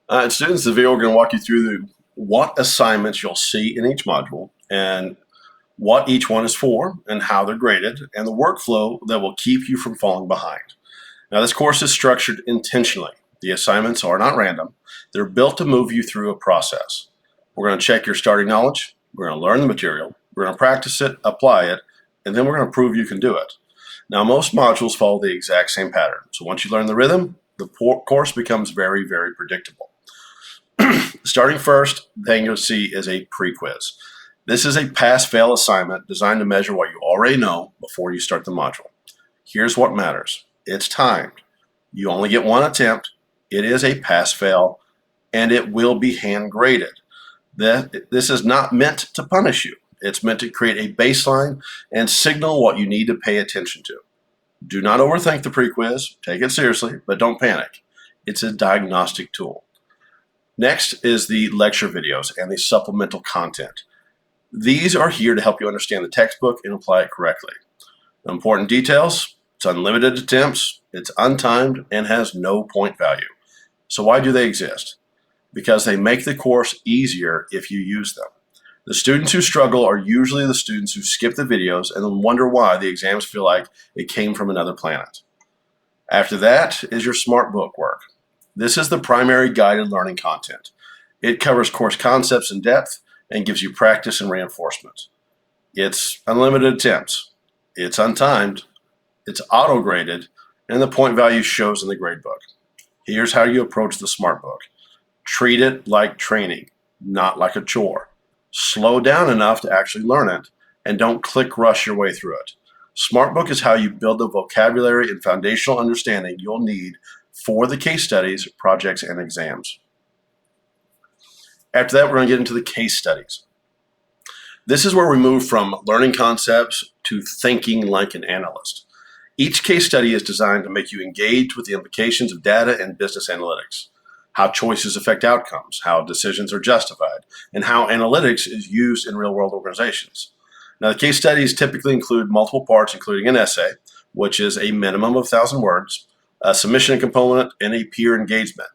Students, the video we're going to walk you through what assignments you'll see in each module and what each one is for and how they're graded and the workflow that will keep you from falling behind. Now, this course is structured intentionally. The assignments are not random. They're built to move you through a process. We're going to check your starting knowledge. We're going to learn the material. We're going to practice it, apply it, and then we're going to prove you can do it. Now, most modules follow the exact same pattern. So once you learn the rhythm, the course becomes very, very predictable. Starting first, thing you'll see is a pre-quiz. This is a pass-fail assignment designed to measure what you already know before you start the module. Here's what matters. It's timed. You only get one attempt. It is a pass-fail, and it will be hand-graded. This is not meant to punish you. It's meant to create a baseline and signal what you need to pay attention to. Do not overthink the pre-quiz. Take it seriously, but don't panic. It's a diagnostic tool. Next is the lecture videos and the supplemental content. These are here to help you understand the textbook and apply it correctly. Important details: it's unlimited attempts, it's untimed, and has no point value. So why do they exist? Because they make the course easier if you use them. The students who struggle are usually the students who skip the videos and then wonder why the exams feel like it came from another planet. After that is your smart book work. This is the primary guided learning content. It covers course concepts in depth and gives you practice and reinforcement. It's unlimited attempts. It's untimed. It's auto-graded, and the point value shows in the gradebook. Here's how you approach the smart book. Treat it like training, not like a chore. Slow down enough to actually learn it, and don't click rush your way through it. SmartBook is how you build the vocabulary and foundational understanding you'll need for the case studies, projects, and exams. After that, we're going to get into the case studies. This is where we move from learning concepts to thinking like an analyst. Each case study is designed to make you engage with the implications of data and business analytics, how choices affect outcomes, how decisions are justified, and how analytics is used in real-world organizations. Now, the case studies typically include multiple parts, including an essay, which is a minimum of 1,000 words, a submission component, and a peer engagement,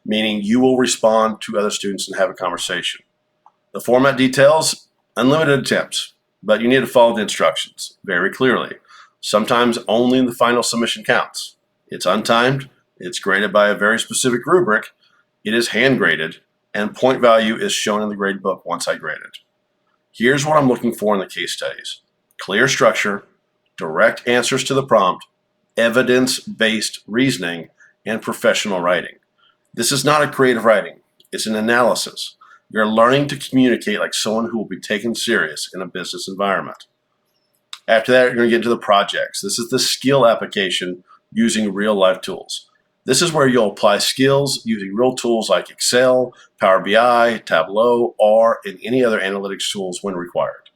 meaning you will respond to other students and have a conversation. The format details unlimited attempts, but you need to follow the instructions very clearly. Sometimes only the final submission counts. It's untimed, it's graded by a very specific rubric, it is hand graded, and point value is shown in the grade book once I grade it. Here's what I'm looking for in the case studies: clear structure, direct answers to the prompt, evidence-based reasoning, and professional writing. This is not a creative writing, it's an analysis. You're learning to communicate like someone who will be taken serious in a business environment. After that, you're going to get into the projects. This is the skill application using real-life tools. This is where you'll apply skills using real tools like Excel, Power BI, Tableau, R, and any other analytics tools when required.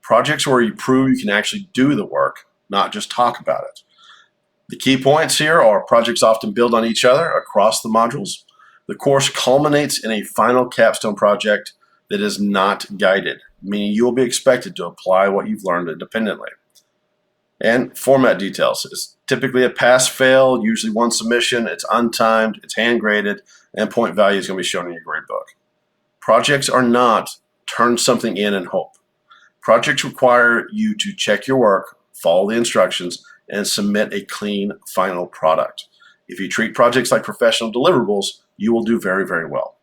Projects where you prove you can actually do the work, not just talk about it. The key points here are projects often build on each other across the modules. The course culminates in a final capstone project that is not guided, meaning you will be expected to apply what you've learned independently. And format details is typically a pass-fail, usually one submission, it's untimed, it's hand-graded, and point value is going to be shown in your grade book. Projects are not turn something in and hope. Projects require you to check your work, follow the instructions, and submit a clean final product. If you treat projects like professional deliverables, you will do very, very well.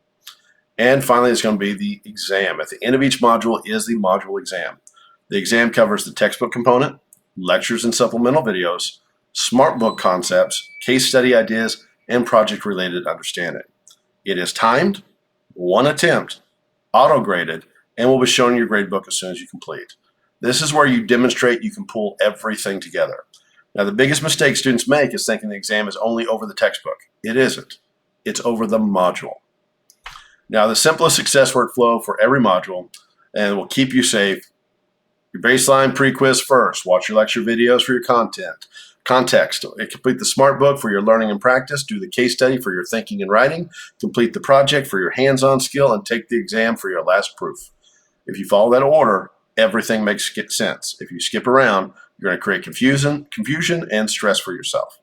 And finally, it's going to be the exam. At the end of each module is the module exam. The exam covers the textbook component, lectures and supplemental videos, smart book concepts, case study ideas, and project-related understanding. It is timed, one attempt, auto-graded, and will be shown in your grade book as soon as you complete. This is where you demonstrate you can pull everything together. Now, the biggest mistake students make is thinking the exam is only over the textbook. It isn't. It's over the module. Now, the simplest success workflow for every module, and will keep you safe: your baseline pre-quiz first. Watch your lecture videos for your context. Complete the smart book for your learning and practice. Do the case study for your thinking and writing. Complete the project for your hands-on skill, and take the exam for your last proof. If you follow that order, everything makes sense. If you skip around, you're going to create confusion and stress for yourself.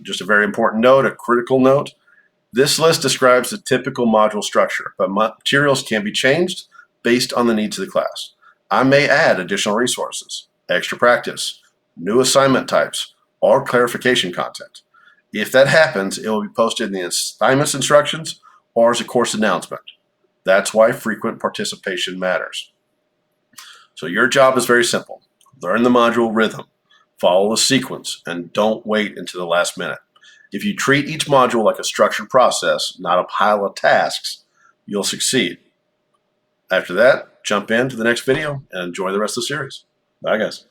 Just a very important note, a critical note: This list describes the typical module structure, but materials can be changed based on the needs of the class. I may add additional resources, extra practice, new assignment types, or clarification content. If that happens, it will be posted in the assignments instructions or as a course announcement. That's why frequent participation matters. So your job is very simple. Learn the module rhythm, follow the sequence, and don't wait until the last minute. If you treat each module like a structured process, not a pile of tasks, you'll succeed. After that, jump into the next video and enjoy the rest of the series. Bye, guys.